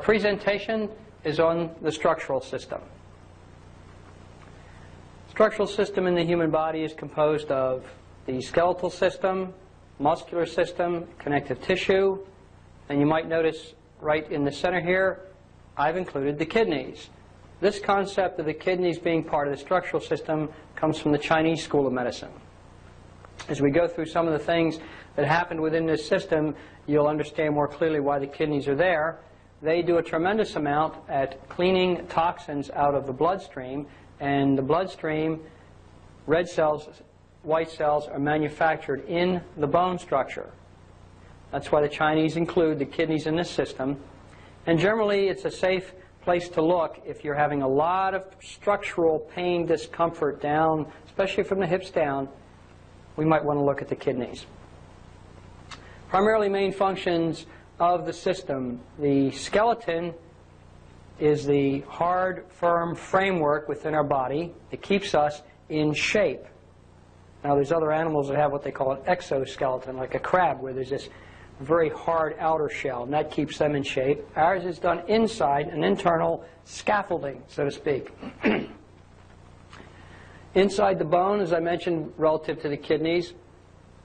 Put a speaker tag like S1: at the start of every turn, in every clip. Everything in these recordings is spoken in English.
S1: presentation is on the structural system. Structural system in the human body is composed of the skeletal system, muscular system, connective tissue, and you might notice right in the center here, I've included the kidneys. This concept of the kidneys being part of the structural system comes from the Chinese school of medicine. As we go through some of the things that happened within this system, you'll understand more clearly why the kidneys are there. They do a tremendous amount at cleaning toxins out of the bloodstream, and the bloodstream, red cells, white cells are manufactured in the bone structure. That's why the Chinese include the kidneys in this system. And generally, it's a safe place to look if you're having a lot of structural pain, discomfort down, especially from the hips down. We might want to look at the kidneys. Primarily main functions of the system. The skeleton is the hard, firm framework within our body that keeps us in shape. Now there's other animals that have what they call an exoskeleton, like a crab, where there's this very hard outer shell, and that keeps them in shape. Ours is done inside, an internal scaffolding, so to speak. Inside the bone, as I mentioned, relative to the kidneys,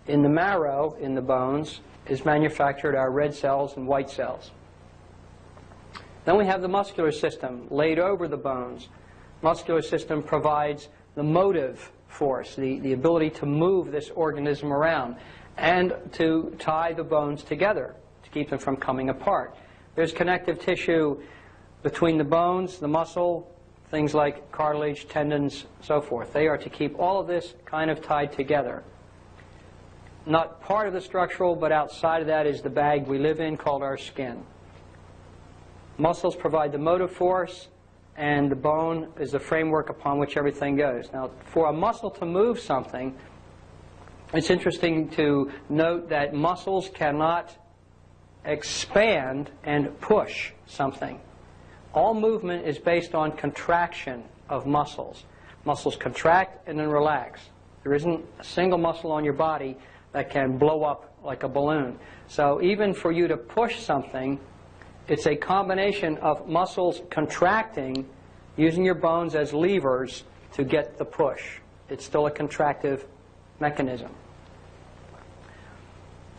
S1: in the marrow, in the bones, is manufactured our red cells and white cells. Then we have the muscular system laid over the bones. Muscular system provides the motive force, the ability to move this organism around and to tie the bones together to keep them from coming apart. There's connective tissue between the bones, the muscle, things like cartilage, tendons, so forth. They are to keep all of this kind of tied together. Not part of the structural, but outside of that is the bag we live in called our skin. Muscles provide the motive force, and the bone is the framework upon which everything goes. Now, for a muscle to move something, it's interesting to note that muscles cannot expand and push something. All movement is based on contraction of muscles. Muscles contract and then relax. There isn't a single muscle on your body that can blow up like a balloon. So even for you to push something, it's a combination of muscles contracting, using your bones as levers to get the push. It's still a contractive mechanism.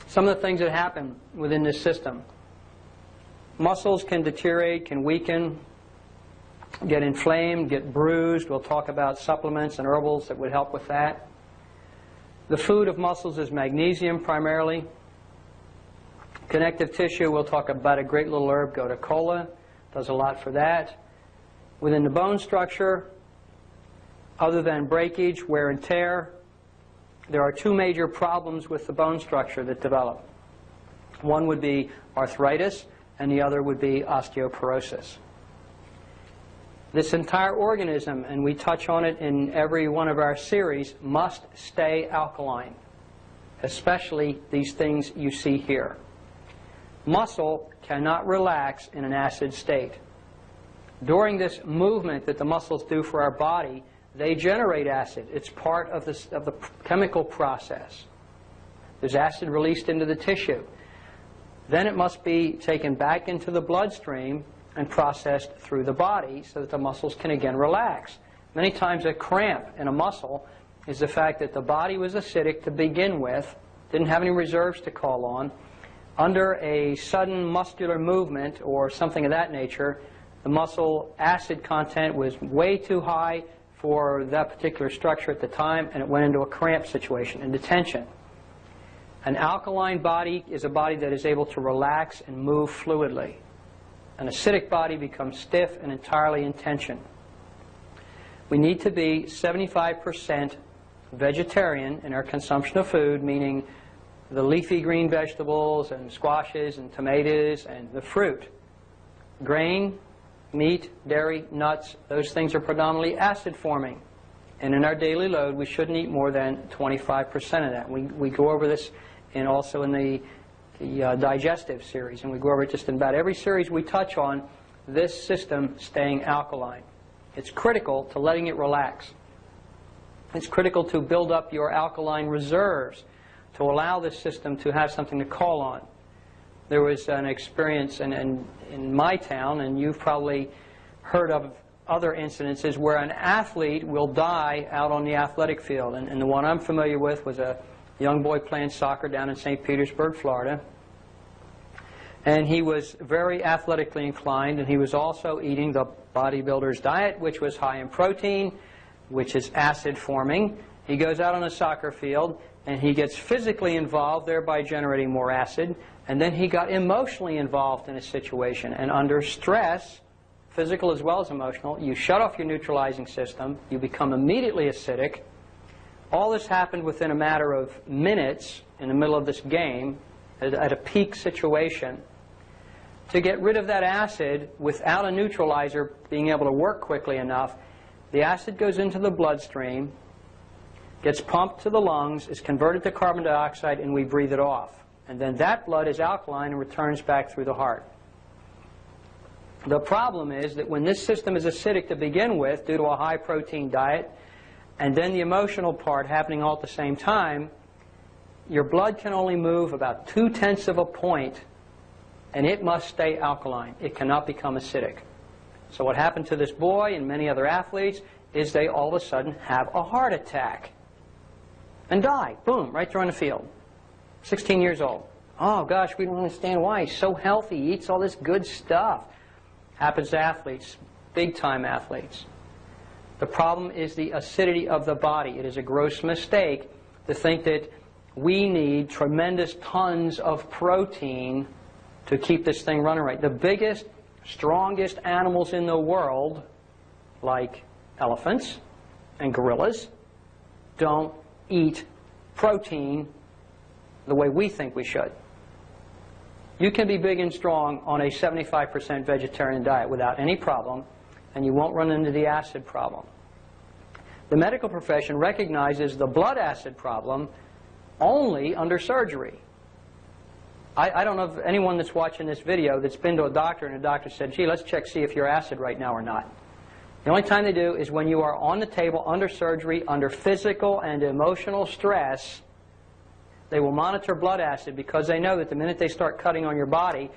S1: Some of the things that happen within this system. Muscles can deteriorate, can weaken, get inflamed, get bruised. We'll talk about supplements and herbals that would help with that. The food of muscles is magnesium primarily. Connective tissue, we'll talk about a great little herb, gotu kola, does a lot for that. Within the bone structure, other than breakage, wear and tear, there are two major problems with the bone structure that develop. One would be arthritis, and the other would be osteoporosis. This entire organism, and we touch on it in every one of our series, must stay alkaline, especially these things you see here. Muscle cannot relax in an acid state. During this movement that the muscles do for our body, they generate acid. It's part of the chemical process. There's acid released into the tissue. Then it must be taken back into the bloodstream and processed through the body so that the muscles can again relax. Many times a cramp in a muscle is the fact that the body was acidic to begin with, didn't have any reserves to call on. Under a sudden muscular movement or something of that nature, the muscle acid content was way too high for that particular structure at the time, and it went into a cramp situation, into tension. An alkaline body is a body that is able to relax and move fluidly. An acidic body becomes stiff and entirely in tension. We need to be 75% vegetarian in our consumption of food, meaning the leafy green vegetables and squashes and tomatoes and the fruit. Grain, meat, dairy, nuts, those things are predominantly acid forming. And in our daily load, we shouldn't eat more than 25% of that. We go over this and also in the digestive series, and we go over it just in about every series we touch on this system staying alkaline. It's critical to letting it relax. It's critical to build up your alkaline reserves to allow this system to have something to call on. There was an experience in my town, and you've probably heard of other incidences where an athlete will die out on the athletic field. And the one I'm familiar with was a young boy playing soccer down in St. Petersburg, Florida. And he was very athletically inclined, and he was also eating the bodybuilder's diet, which was high in protein, which is acid forming. He goes out on a soccer field, and he gets physically involved, thereby generating more acid. And then he got emotionally involved in a situation. And under stress, physical as well as emotional, you shut off your neutralizing system, you become immediately acidic. All this happened within a matter of minutes in the middle of this game at a peak situation. To get rid of that acid without a neutralizer being able to work quickly enough, the acid goes into the bloodstream, gets pumped to the lungs, is converted to carbon dioxide, and we breathe it off. And then that blood is alkaline and returns back through the heart. The problem is that when this system is acidic to begin with, due to a high protein diet, and then the emotional part happening all at the same time, your blood can only move about 0.2 of a point, and it must stay alkaline. It cannot become acidic. So what happened to this boy and many other athletes is they all of a sudden have a heart attack and die. Boom, right there on the field. 16 years old. Oh gosh, we don't understand why. He's so healthy. He eats all this good stuff. Happens to athletes, big-time athletes. The problem is the acidity of the body. It is a gross mistake to think that we need tremendous tons of protein to keep this thing running right. The biggest, strongest animals in the world, like elephants and gorillas, don't eat protein the way we think we should. You can be big and strong on a 75% vegetarian diet without any problem, and you won't run into the acid problem. The medical profession recognizes the blood acid problem only under surgery. I don't know of anyone that's watching this video that's been to a doctor and the doctor said, gee, let's check, see if you're acid right now or not. The only time they do is when you are on the table under surgery, under physical and emotional stress. They will monitor blood acid because they know that the minute they start cutting on your body,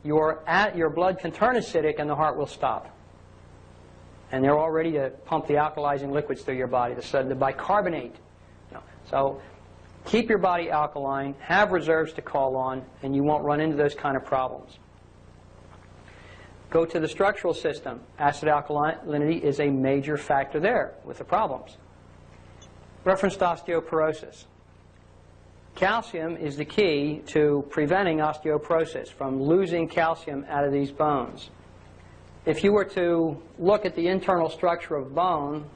S1: your blood can turn acidic and the heart will stop. And they're all ready to pump the alkalizing liquids through your body, the bicarbonate. So keep your body alkaline, have reserves to call on, and you won't run into those kind of problems. Go to the structural system. Acid alkalinity is a major factor there with the problems. Reference to osteoporosis. Calcium is the key to preventing osteoporosis, from losing calcium out of these bones. If you were to look at the internal structure of bone,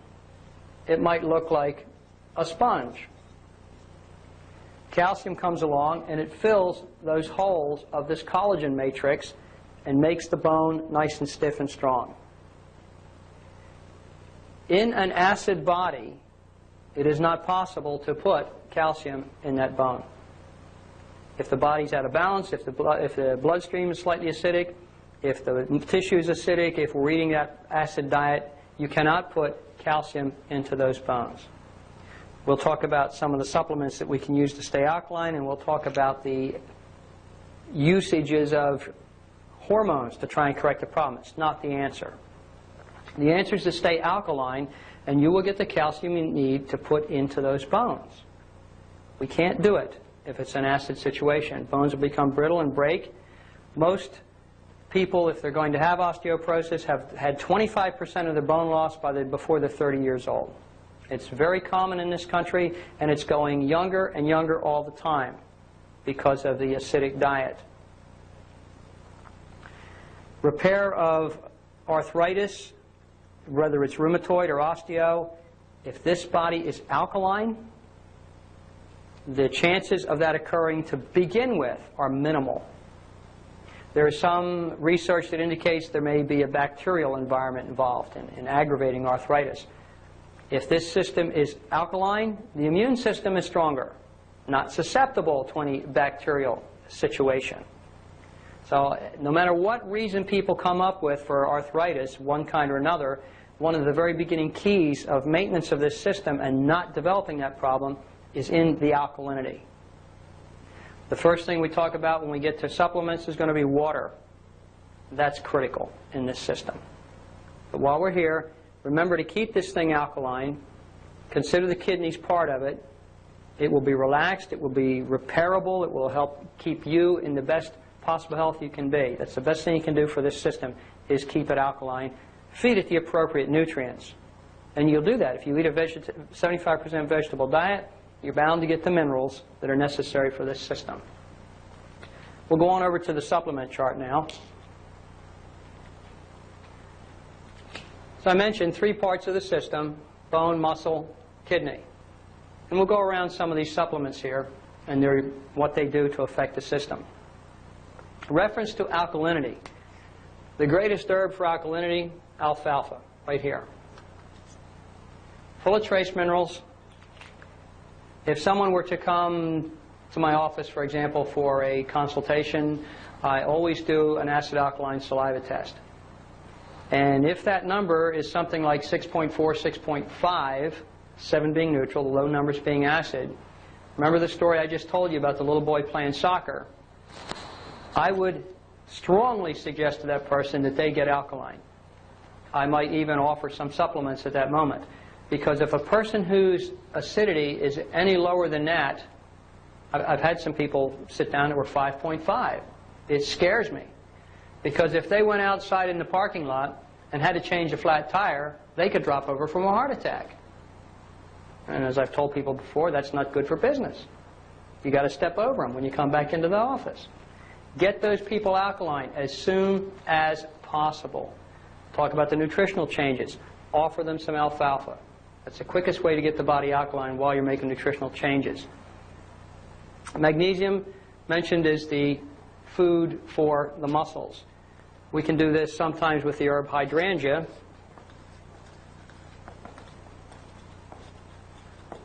S1: it might look like a sponge. Calcium comes along and it fills those holes of this collagen matrix and makes the bone nice and stiff and strong. In an acid body, it is not possible to put calcium in that bone. If the body's out of balance, if the bloodstream is slightly acidic, if the tissue is acidic, if we're eating that acid diet, you cannot put calcium into those bones. We'll talk about some of the supplements that we can use to stay alkaline, and we'll talk about the usages of hormones to try and correct the problem. It's not the answer. The answer is to stay alkaline, and you will get the calcium you need to put into those bones. We can't do it if it's an acid situation. Bones will become brittle and break. Most people, if they're going to have osteoporosis, have had 25% of their bone loss before they're 30 years old. It's very common in this country, and it's going younger and younger all the time because of the acidic diet. Repair of arthritis, whether it's rheumatoid or osteo, if this body is alkaline, the chances of that occurring to begin with are minimal. There is some research that indicates there may be a bacterial environment involved in aggravating arthritis. If this system is alkaline, the immune system is stronger, not susceptible to any bacterial situation. So no matter what reason people come up with for arthritis, one kind or another, one of the very beginning keys of maintenance of this system and not developing that problem is in the alkalinity. The first thing we talk about when we get to supplements is going to be water. That's critical in this system. But while we're here, remember to keep this thing alkaline. Consider the kidneys part of it. It will be relaxed. It will be repairable. It will help keep you in the best possible health you can be. That's the best thing you can do for this system, is keep it alkaline. Feed it the appropriate nutrients. And you'll do that. If you eat a 75% vegetable diet, you're bound to get the minerals that are necessary for this system. We'll go on over to the supplement chart now. So I mentioned 3 parts of the system: bone, muscle, kidney. And we'll go around some of these supplements here and what they do to affect the system. Reference to alkalinity. The greatest herb for alkalinity, alfalfa, right here. Full of trace minerals. If someone were to come to my office, for example, for a consultation, I always do an acid-alkaline saliva test. And if that number is something like 6.4, 6.5, 7 being neutral, the low numbers being acid, remember the story I just told you about the little boy playing soccer? I would strongly suggest to that person that they get alkaline. I might even offer some supplements at that moment. Because if a person whose acidity is any lower than that, I've had some people sit down that were 5.5. It scares me. Because if they went outside in the parking lot and had to change a flat tire, they could drop over from a heart attack. And as I've told people before, that's not good for business. You've got to step over them when you come back into the office. Get those people alkaline as soon as possible. Talk about the nutritional changes. Offer them some alfalfa. That's the quickest way to get the body alkaline while you're making nutritional changes. Magnesium, mentioned, is the food for the muscles. We can do this sometimes with the herb hydrangea.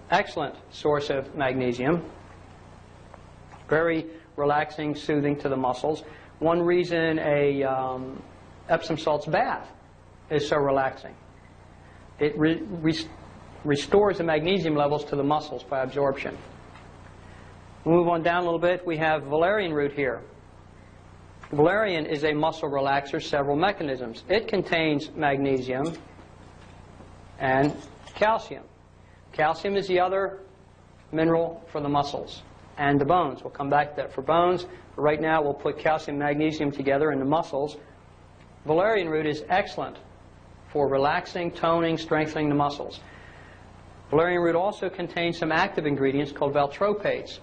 S1: Excellent source of magnesium. Very relaxing, soothing to the muscles. One reason a Epsom salts bath is so relaxing. It restores the magnesium levels to the muscles by absorption. We'll move on down a little bit. We have valerian root here. Valerian is a muscle relaxer, several mechanisms. It contains magnesium and calcium. Calcium is the other mineral for the muscles and the bones. We'll come back to that for bones. But right now we'll put calcium and magnesium together in the muscles. Valerian root is excellent for relaxing, toning, strengthening the muscles. Valerian root also contains some active ingredients called valtropates.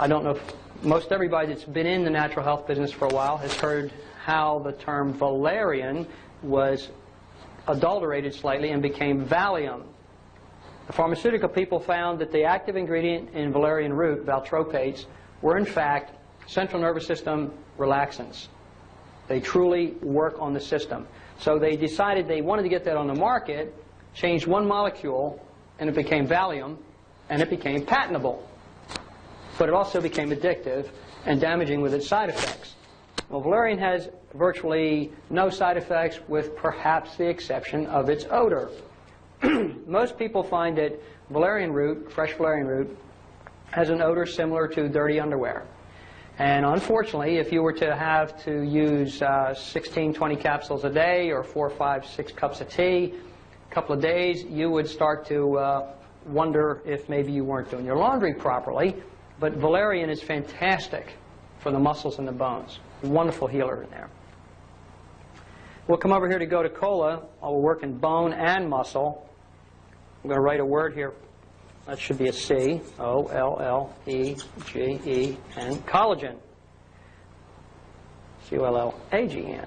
S1: I don't know if most everybody that's been in the natural health business for a while has heard how the term valerian was adulterated slightly and became Valium. The pharmaceutical people found that the active ingredient in valerian root, valtropates, were in fact central nervous system relaxants. They truly work on the system. So they decided they wanted to get that on the market, changed one molecule, and it became Valium, and it became patentable. But it also became addictive and damaging with its side effects. Well, valerian has virtually no side effects, with perhaps the exception of its odor. Most people find that valerian root, fresh valerian root, has an odor similar to dirty underwear. And unfortunately, if you were to have to use 16, 20 capsules a day, or 4, 5, 6 cups of tea, a couple of days, you would start to wonder if maybe you weren't doing your laundry properly. But valerian is fantastic for the muscles and the bones. Wonderful healer in there. We'll come over here to Gotu-Kola. We'll work in bone and muscle. I'm going to write a word here. That should be a C. O-L-L-E-G-E-N. Collagen. C-O-L-L-A-G-N.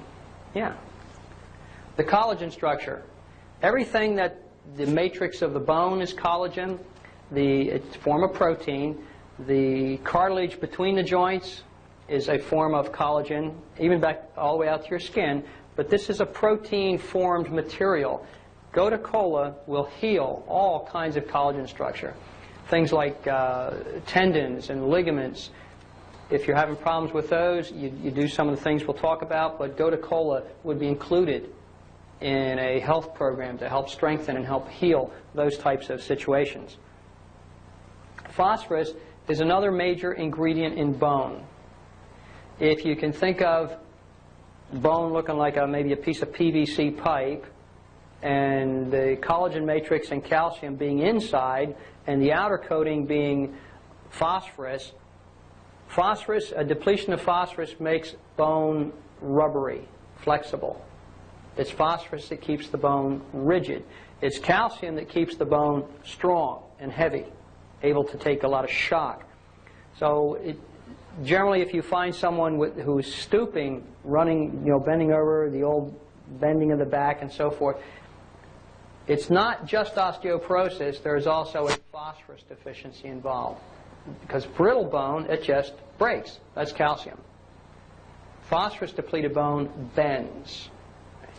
S1: Yeah. The collagen structure. Everything that the matrix of the bone is collagen. It's a form of protein. The cartilage between the joints is a form of collagen, even back all the way out to your skin. But this is a protein-formed material. Gotu-Kola will heal all kinds of collagen structure. Things like tendons and ligaments. If you're having problems with those, you do some of the things we'll talk about, but Gotu-Kola would be included in a health program to help strengthen and help heal those types of situations. Phosphorus is another major ingredient in bone. If you can think of bone looking like maybe a piece of PVC pipe, and the collagen matrix and calcium being inside, and the outer coating being phosphorus, a depletion of phosphorus makes bone rubbery, flexible. It's phosphorus that keeps the bone rigid. It's calcium that keeps the bone strong and heavy, able to take a lot of shock. So generally, if you find someone who's stooping, running, bending over, the old bending of the back and so forth, it's not just osteoporosis. There's also a phosphorus deficiency involved. Because brittle bone, it just breaks. That's calcium. Phosphorus-depleted bone bends.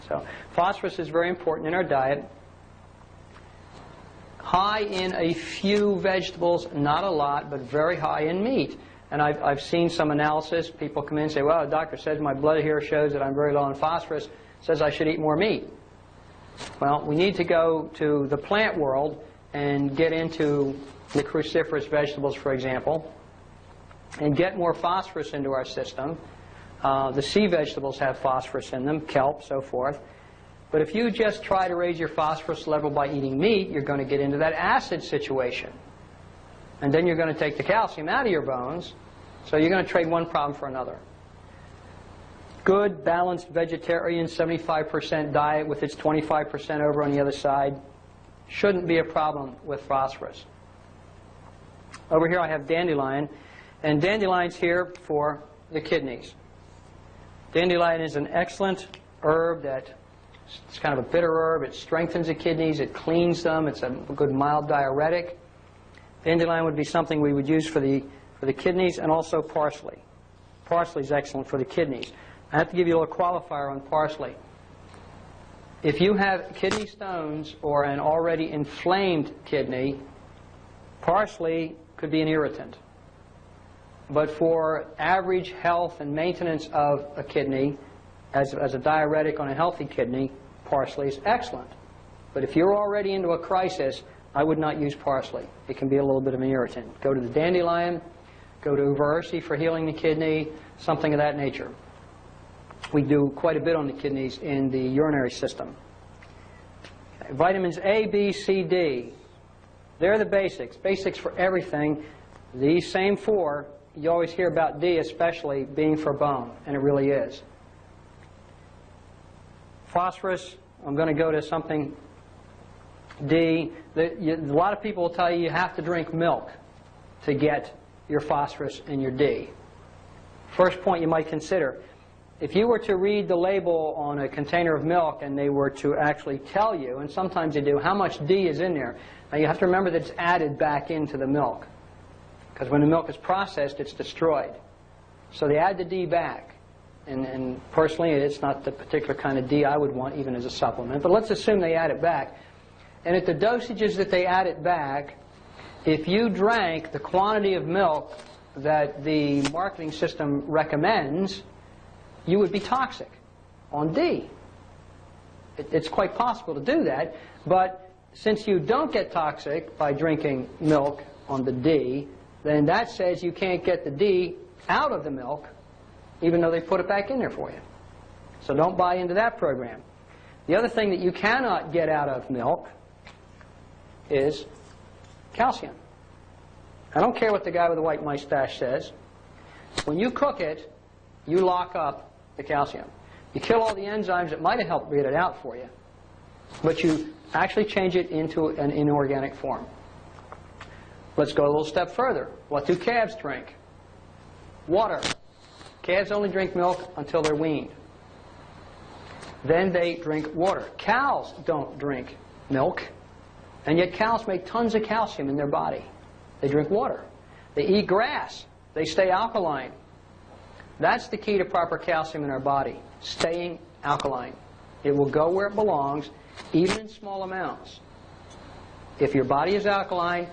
S1: So phosphorus is very important in our diet. High in a few vegetables, not a lot, but very high in meat. And I've seen some analysis. People come in and say, well, the doctor says my blood here shows that I'm very low in phosphorus, says I should eat more meat. Well, we need to go to the plant world and get into the cruciferous vegetables, for example, and get more phosphorus into our system. The sea vegetables have phosphorus in them, kelp, so forth. But if you just try to raise your phosphorus level by eating meat, you're going to get into that acid situation. And then you're going to take the calcium out of your bones, so you're going to trade one problem for another. Good, balanced vegetarian 75% diet with its 25% over on the other side shouldn't be a problem with phosphorus. Over here I have dandelion, and dandelion's here for the kidneys. Dandelion is an excellent herb it's kind of a bitter herb. It strengthens the kidneys, it cleans them, it's a good mild diuretic. Dandelion would be something we would use for the kidneys, and also parsley. Parsley is excellent for the kidneys. I have to give you a little qualifier on parsley. If you have kidney stones or an already inflamed kidney, parsley could be an irritant. But for average health and maintenance of a kidney, as a diuretic on a healthy kidney, parsley is excellent. But if you're already into a crisis, I would not use parsley. It can be a little bit of an irritant. Go to the dandelion, go to uvarisci for healing the kidney, something of that nature. We do quite a bit on the kidneys in the urinary system. Okay. Vitamins A, B, C, D. They're the basics. Basics for everything. These same four, you always hear about D especially being for bone, and it really is. Phosphorus, I'm going to go to something D. A lot of people will tell you have to drink milk to get your phosphorus and your D. First point you might consider, if you were to read the label on a container of milk and they were to actually tell you, and sometimes they do, how much D is in there, now you have to remember that it's added back into the milk. Because when the milk is processed, it's destroyed. So they add the D back. And personally, it's not the particular kind of D I would want even as a supplement. But let's assume they add it back. And at the dosages that they add it back, if you drank the quantity of milk that the marketing system recommends, you would be toxic on D. It's quite possible to do that. But since you don't get toxic by drinking milk on the D, then that says you can't get the D out of the milk, even though they put it back in there for you. So don't buy into that program. The other thing that you cannot get out of milk is calcium. I don't care what the guy with the white mustache says. When you cook it, you lock up the calcium. You kill all the enzymes that might have helped get it out for you, but you actually change it into an inorganic form. Let's go a little step further. What do calves drink? Water. Calves only drink milk until they're weaned. Then they drink water. Cows don't drink milk, and yet cows make tons of calcium in their body. They drink water. They eat grass. They stay alkaline. That's the key to proper calcium in our body, staying alkaline. It will go where it belongs, even in small amounts. If your body is alkaline,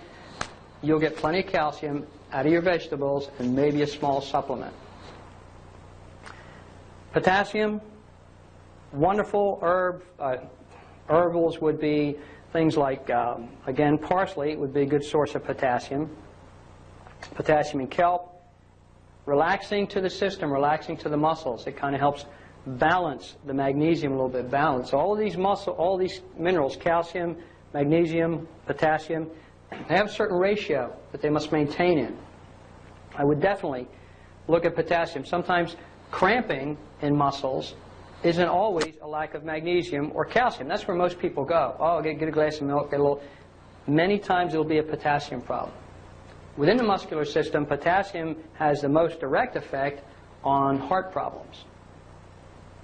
S1: you'll get plenty of calcium out of your vegetables and maybe a small supplement. Potassium, wonderful herbals would be things like, again, parsley would be a good source of potassium. Potassium in kelp, relaxing to the system, relaxing to the muscles. It kind of helps balance the magnesium a little bit, balance. All of these all these minerals, calcium, magnesium, potassium, they have a certain ratio that they must maintain in. I would definitely look at potassium. Sometimes cramping in muscles isn't always a lack of magnesium or calcium. That's where most people go. Oh, get a glass of milk, get a little. Many times it will be a potassium problem. Within the muscular system, potassium has the most direct effect on heart problems.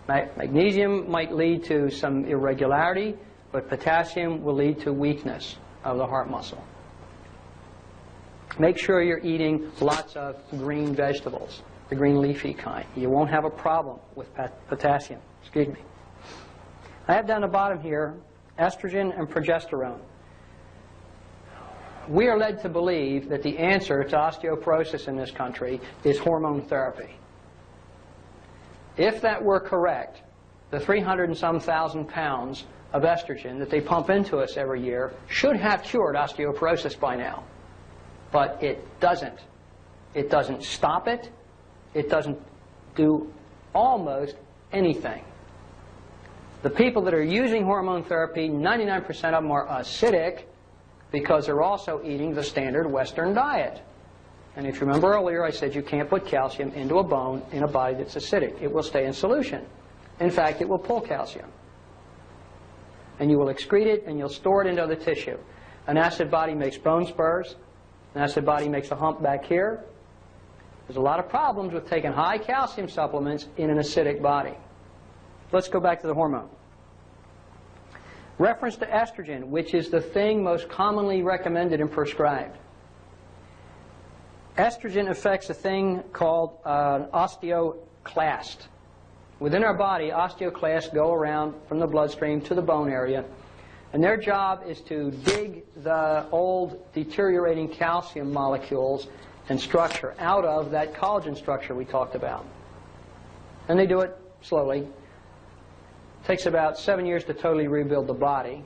S1: Magnesium might lead to some irregularity, but potassium will lead to weakness of the heart muscle. Make sure you're eating lots of green vegetables, the green leafy kind. You won't have a problem with potassium. Excuse me. I have down the bottom here estrogen and progesterone. We are led to believe that the answer to osteoporosis in this country is hormone therapy. If that were correct, the 300 and some thousand pounds of estrogen that they pump into us every year should have cured osteoporosis by now. But it doesn't. It doesn't stop it. It doesn't do almost anything. The people that are using hormone therapy, 99% of them are acidic because they're also eating the standard Western diet. And if you remember earlier, I said you can't put calcium into a bone in a body that's acidic. It will stay in solution. In fact, it will pull calcium. And you will excrete it and you'll store it into other tissue. An acid body makes bone spurs. An acid body makes a hump back here. There's a lot of problems with taking high calcium supplements in an acidic body. Let's go back to the hormone. Reference to estrogen, which is the thing most commonly recommended and prescribed. Estrogen affects a thing called osteoclast. Within our body, osteoclasts go around from the bloodstream to the bone area, and their job is to dig the old deteriorating calcium molecules and structure out of that collagen structure we talked about. And they do it slowly. It takes about 7 years to totally rebuild the body.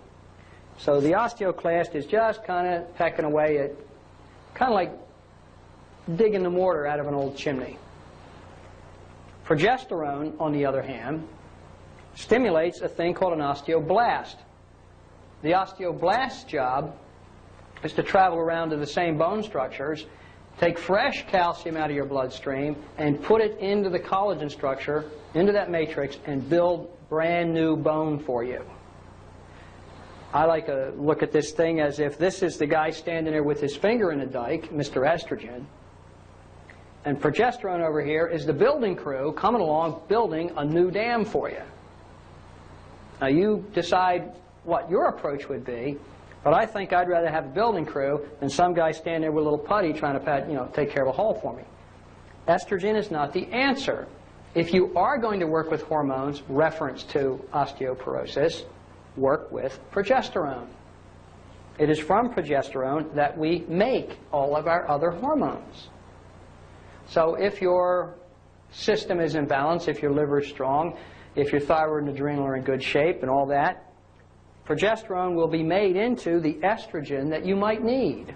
S1: So the osteoclast is just kind of pecking away at, kind of like digging the mortar out of an old chimney. Progesterone, on the other hand, stimulates a thing called an osteoblast. The osteoblast's job is to travel around to the same bone structures, take fresh calcium out of your bloodstream, and put it into the collagen structure, into that matrix, and build brand new bone for you. I like to look at this thing as if this is the guy standing there with his finger in a dike, Mr. Estrogen, and progesterone over here is the building crew coming along building a new dam for you. Now you decide what your approach would be, but I think I'd rather have a building crew than some guy standing there with a little putty trying to take care of a hole for me. Estrogen is not the answer. If you are going to work with hormones, reference to osteoporosis, work with progesterone. It is from progesterone that we make all of our other hormones. So if your system is in balance, if your liver is strong, if your thyroid and adrenal are in good shape and all that, progesterone will be made into the estrogen that you might need.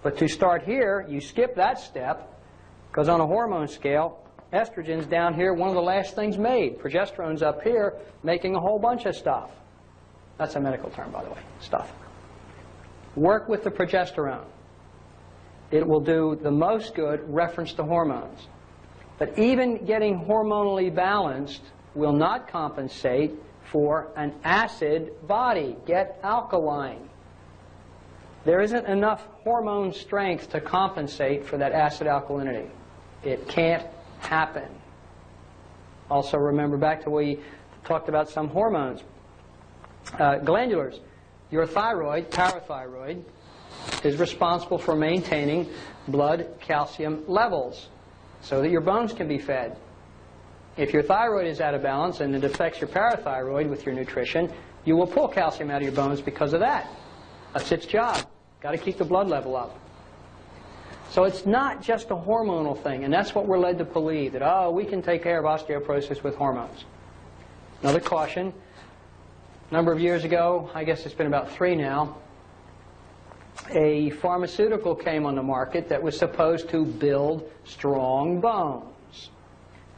S1: But to start here, you skip that step, because on a hormone scale, estrogen's down here, one of the last things made. Progesterone's up here, making a whole bunch of stuff. That's a medical term, by the way, stuff. Work with the progesterone. It will do the most good reference to hormones. But even getting hormonally balanced will not compensate for an acid body. Get alkaline. There isn't enough hormone strength to compensate for that acid alkalinity. It can't happen. Also remember back to we talked about some hormones. Glandulars. Your thyroid, parathyroid, is responsible for maintaining blood calcium levels so that your bones can be fed. If your thyroid is out of balance and it affects your parathyroid with your nutrition, you will pull calcium out of your bones because of that. That's its job. Got to keep the blood level up. So it's not just a hormonal thing, and that's what we're led to believe, that, oh, we can take care of osteoporosis with hormones. Another caution. A number of years ago, I guess it's been about 3 now, a pharmaceutical came on the market that was supposed to build strong bones.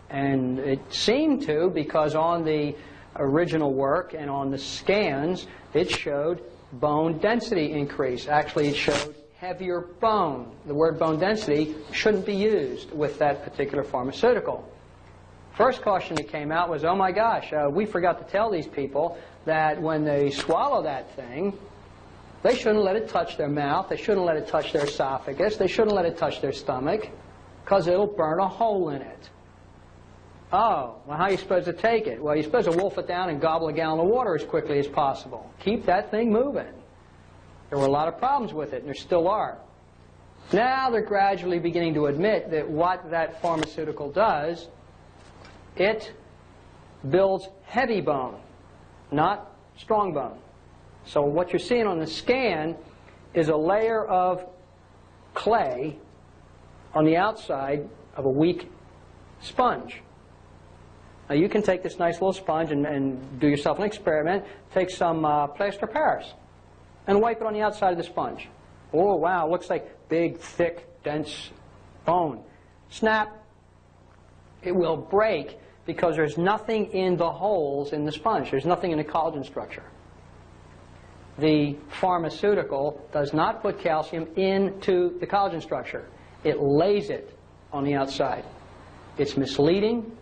S1: And it seemed to, because on the original work and on the scans, it showed bone density increase. Actually, it showed heavier bone. The word bone density shouldn't be used with that particular pharmaceutical. First caution that came out was, oh my gosh, we forgot to tell these people that when they swallow that thing, they shouldn't let it touch their mouth, they shouldn't let it touch their esophagus, they shouldn't let it touch their stomach, because it'll burn a hole in it. Oh, well, how are you supposed to take it? Well, you're supposed to wolf it down and gobble a gallon of water as quickly as possible. Keep that thing moving. There were a lot of problems with it, and there still are. Now they're gradually beginning to admit that what that pharmaceutical does, it builds heavy bone, not strong bone. So what you're seeing on the scan is a layer of clay on the outside of a weak sponge. Now you can take this nice little sponge and do yourself an experiment. Take some plaster Paris and wipe it on the outside of the sponge. Oh wow, looks like big, thick, dense bone. Snap. It will break because there's nothing in the holes in the sponge. There's nothing in the collagen structure. The pharmaceutical does not put calcium into the collagen structure. It lays it on the outside. It's misleading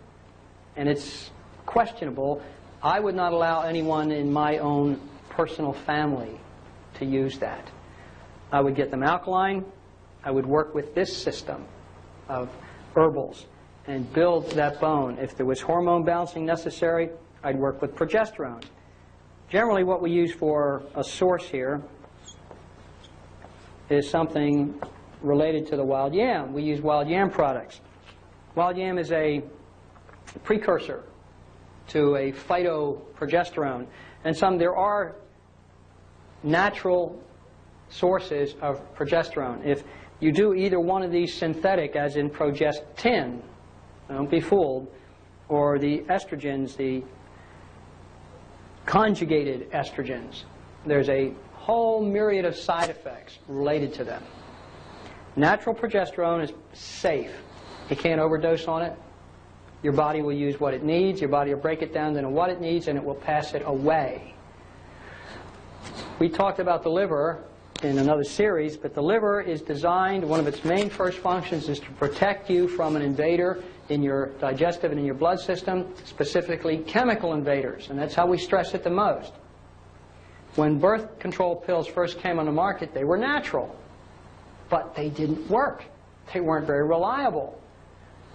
S1: and it's questionable. I would not allow anyone in my own personal family to use that. I would get them alkaline. I would work with this system of herbals and build that bone. If there was hormone balancing necessary, I'd work with progesterone. Generally, what we use for a source here is something related to the wild yam. We use wild yam products. Wild yam is a precursor to a phytoprogesterone. And there are natural sources of progesterone. If you do either one of these synthetic, as in progestin, don't be fooled, or the estrogens, the conjugated estrogens, there's a whole myriad of side effects related to them. Natural progesterone is safe. You can't overdose on it. Your body will use what it needs. Your body will break it down into what it needs, and it will pass it away. We talked about the liver in another series, but the liver is designed, one of its main first functions is to protect you from an invader in your digestive and in your blood system, specifically chemical invaders, and that's how we stress it the most. When birth control pills first came on the market, they were natural, but they didn't work. They weren't very reliable.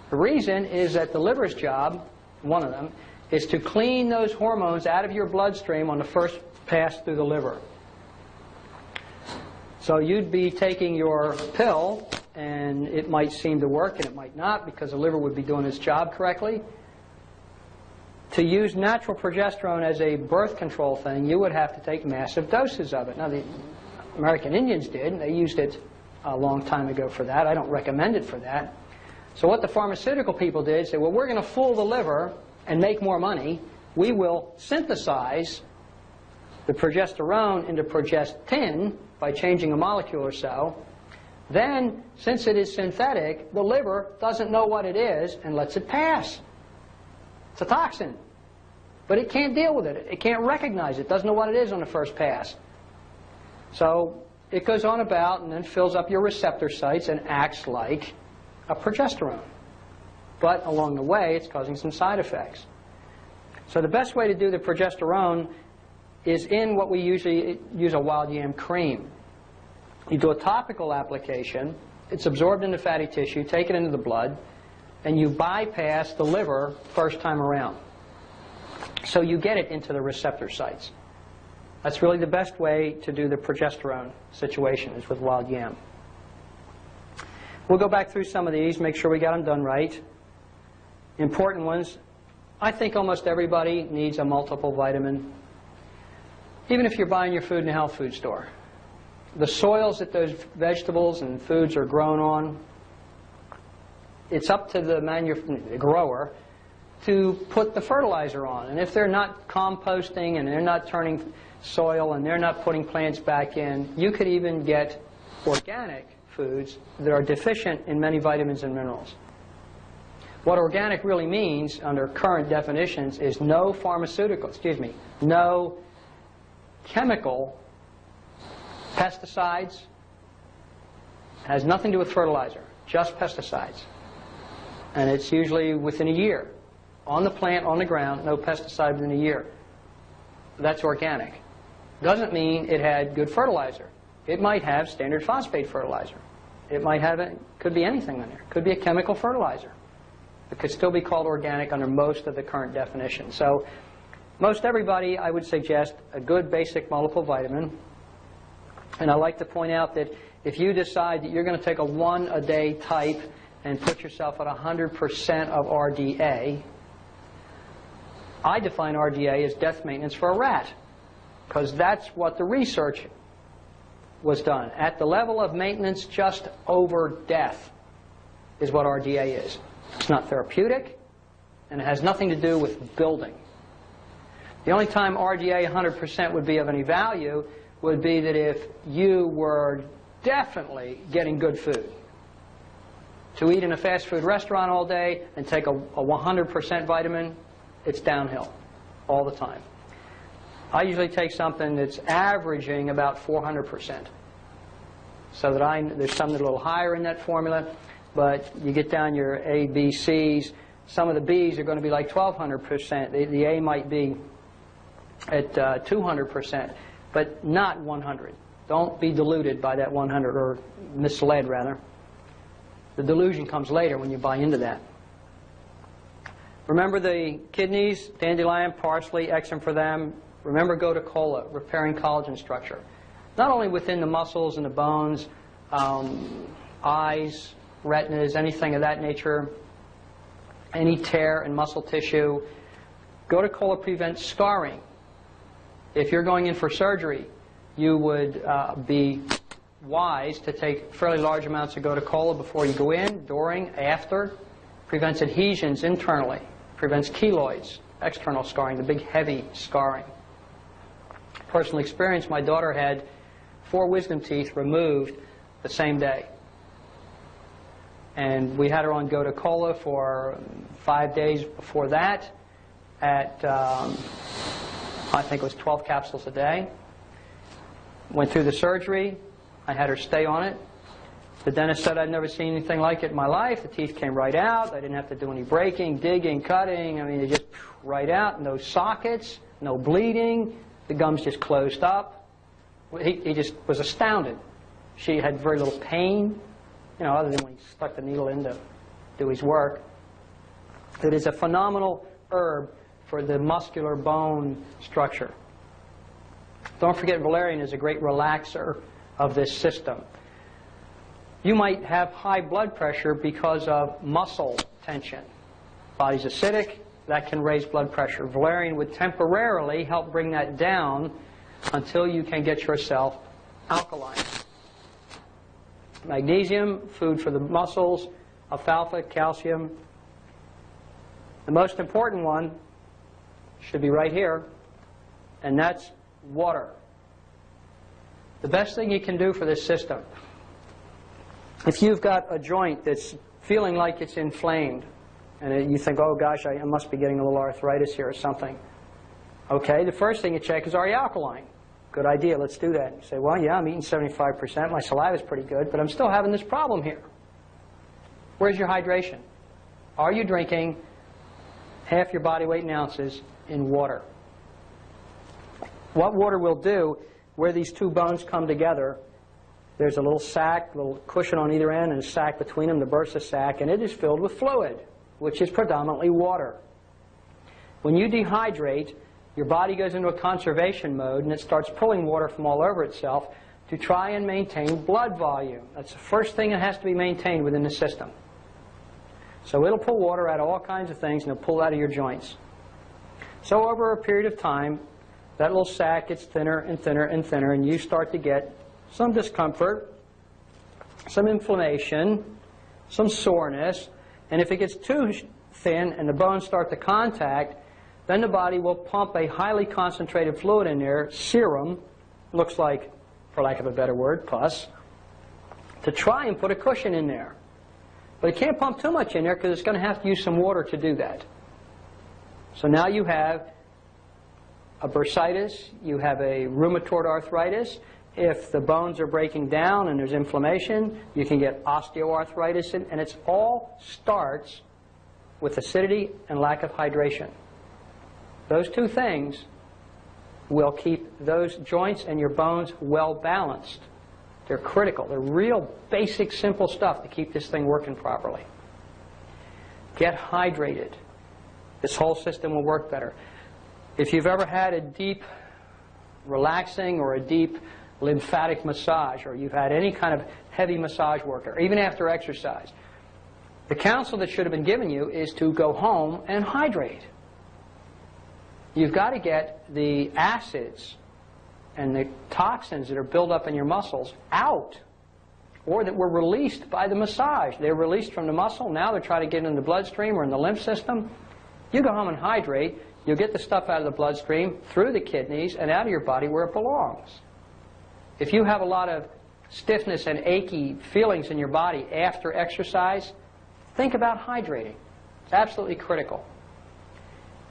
S1: The reason is that the liver's job, one of them, is to clean those hormones out of your bloodstream on the first pass through the liver. So you'd be taking your pill, and it might seem to work, and it might not, because the liver would be doing its job correctly. To use natural progesterone as a birth control thing, you would have to take massive doses of it. Now, the American Indians did, and they used it a long time ago for that. I don't recommend it for that. So what the pharmaceutical people did, said, well, we're going to fool the liver and make more money. We will synthesize the progesterone into progestin by changing a molecule or so. Then, since it is synthetic, the liver doesn't know what it is and lets it pass. It's a toxin. But it can't deal with it. It can't recognize it. It doesn't know what it is on the first pass. So it goes on about and then fills up your receptor sites and acts like a progesterone. But along the way, it's causing some side effects. So the best way to do the progesterone is in what we usually use, a wild yam cream. You do a topical application, it's absorbed into fatty tissue, take it into the blood, and you bypass the liver first time around. So you get it into the receptor sites. That's really the best way to do the progesterone situation, is with wild yam. We'll go back through some of these, make sure we got them done right. Important ones. I think almost everybody needs a multiple vitamin. Even if you're buying your food in a health food store. The soils that those vegetables and foods are grown on, it's up to the grower to put the fertilizer on. And if they're not composting and they're not turning soil and they're not putting plants back in, you could even get organic foods that are deficient in many vitamins and minerals. What organic really means under current definitions is no pharmaceutical, no chemical pesticides, has nothing to do with fertilizer, just pesticides. And it's usually within a year. On the plant, on the ground, no pesticide within a year. That's organic. Doesn't mean it had good fertilizer. It might have standard phosphate fertilizer. It might have, could be anything in there. Could be a chemical fertilizer. It could still be called organic under most of the current definitions. So most everybody, I would suggest a good basic multivitamin. And I like to point out that if you decide that you're going to take a 1-a-day type and put yourself at 100% of RDA, I define RDA as death maintenance for a rat, because that's what the research was done. At the level of maintenance just over death is what RDA is. It's not therapeutic, and it has nothing to do with building. The only time RDA 100% would be of any value would be that if you were definitely getting good food. To eat in a fast food restaurant all day and take a 100% vitamin, it's downhill all the time. I usually take something that's averaging about 400%. So that there's some that are a little higher in that formula, but you get down your A, B, C's. Some of the B's are going to be like 1,200%. The A might be at 200%, but not 100. Don't be deluded by that 100, or misled rather. The delusion comes later when you buy into that. Remember the kidneys, dandelion, parsley, excellent for them. Remember gotu kola, repairing collagen structure. Not only within the muscles and the bones, eyes, retinas, anything of that nature, any tear in muscle tissue. Gotu kola prevents scarring. If you're going in for surgery, you would be wise to take fairly large amounts of gotu kola before you go in, during, after. Prevents adhesions internally. Prevents keloids, external scarring, the big heavy scarring. Personal experience, my daughter had 4 wisdom teeth removed the same day. And we had her on gotu kola for 5 days before that at, I think it was 12 capsules a day. Went through the surgery. I had her stay on it. The dentist said I'd never seen anything like it in my life. The teeth came right out. I didn't have to do any breaking, digging, cutting. I mean, they just right out. No sockets, no bleeding. The gums just closed up. He just was astounded. She had very little pain, other than when he stuck the needle in to do his work. It is a phenomenal herb for the muscular bone structure. Don't forget, valerian is a great relaxer of this system. You might have high blood pressure because of muscle tension. Body's acidic, that can raise blood pressure. Valerian would temporarily help bring that down until you can get yourself alkaline. Magnesium, food for the muscles, alfalfa, calcium. The most important one should be right here, and that's water. The best thing you can do for this system, if you've got a joint that's feeling like it's inflamed, and you think, oh gosh, I must be getting a little arthritis here or something. Okay, the first thing you check is, are you alkaline? Good idea, let's do that. You say, well, yeah, I'm eating 75%, my saliva is pretty good, but I'm still having this problem here. Where's your hydration? Are you drinking half your body weight in ounces in water? What water will do, where these two bones come together, there's a little sac, a little cushion on either end, and a sac between them, the bursa sac, and it is filled with fluid, which is predominantly water. When you dehydrate, your body goes into a conservation mode, and it starts pulling water from all over itself to try and maintain blood volume. That's the first thing that has to be maintained within the system. So it'll pull water out of all kinds of things, and it'll pull it out of your joints. So over a period of time, that little sac gets thinner and thinner and thinner, and you start to get some discomfort, some inflammation, some soreness, and if it gets too thin and the bones start to contact, then the body will pump a highly concentrated fluid in there, serum, looks like, for lack of a better word, pus, to try and put a cushion in there. But it can't pump too much in there because it's going to have to use some water to do that. So now you have a bursitis, you have a rheumatoid arthritis. If the bones are breaking down and there's inflammation, you can get osteoarthritis, and it all starts with acidity and lack of hydration. Those two things will keep those joints and your bones well balanced. They're critical. They're real basic, simple stuff to keep this thing working properly. Get hydrated. This whole system will work better. If you've ever had a deep relaxing or a deep lymphatic massage, or you've had any kind of heavy massage work, or even after exercise, the counsel that should have been given you is to go home and hydrate. You've got to get the acids and the toxins that are built up in your muscles out, or that were released by the massage. They're released from the muscle, now they're trying to get in the bloodstream or in the lymph system. You go home and hydrate, you'll get the stuff out of the bloodstream, through the kidneys, and out of your body where it belongs. If you have a lot of stiffness and achy feelings in your body after exercise, think about hydrating. It's absolutely critical.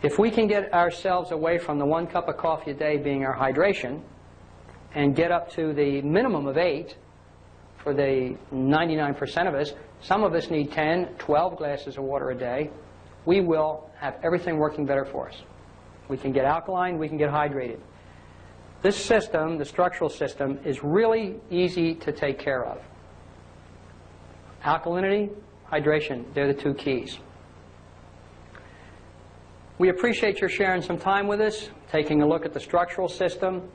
S1: If we can get ourselves away from the 1 cup of coffee a day being our hydration, and get up to the minimum of 8 for the 99% of us, some of us need 10, 12 glasses of water a day, we will have everything working better for us. We can get alkaline, we can get hydrated. This system, the structural system, is really easy to take care of. Alkalinity, hydration, they're the two keys. We appreciate your sharing some time with us, taking a look at the structural system.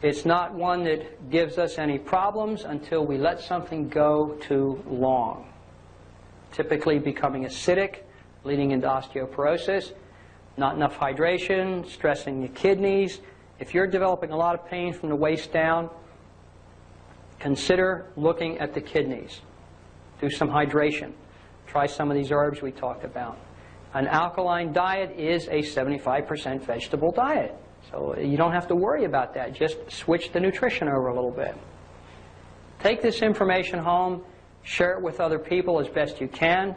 S1: It's not one that gives us any problems until we let something go too long. Typically becoming acidic, leading into osteoporosis, not enough hydration, stressing the kidneys. If you're developing a lot of pain from the waist down, consider looking at the kidneys. Do some hydration. Try some of these herbs we talked about. An alkaline diet is a 75% vegetable diet. So you don't have to worry about that. Just switch the nutrition over a little bit. Take this information home, share it with other people as best you can.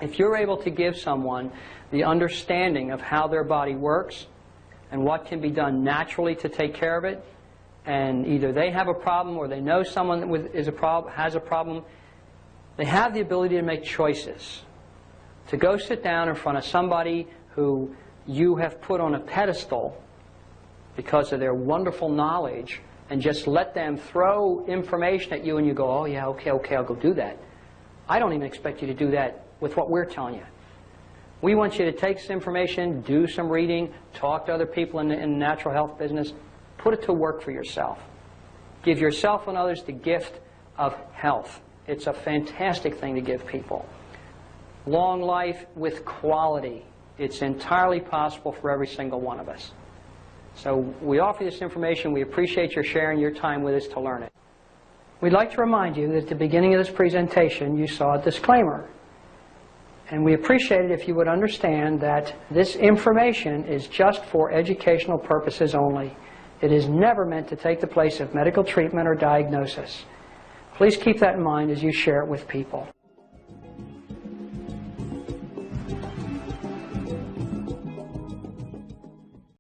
S1: If you're able to give someone the understanding of how their body works and what can be done naturally to take care of it, and either they have a problem or they know someone that has a problem, they have the ability to make choices. To go sit down in front of somebody who you have put on a pedestal because of their wonderful knowledge and just let them throw information at you and you go, oh yeah, okay, I'll go do that. I don't even expect you to do that with what we're telling you. We want you to take this information, do some reading, talk to other people in the natural health business, put it to work for yourself. Give yourself and others the gift of health. It's a fantastic thing to give people. Long life with quality. It's entirely possible for every single one of us. So we offer this information. We appreciate your sharing your time with us to learn it. We'd like to remind you that at the beginning of this presentation you saw a disclaimer. And we appreciate it if you would understand that this information is just for educational purposes only. It is never meant to take the place of medical treatment or diagnosis. Please keep that in mind as you share it with people.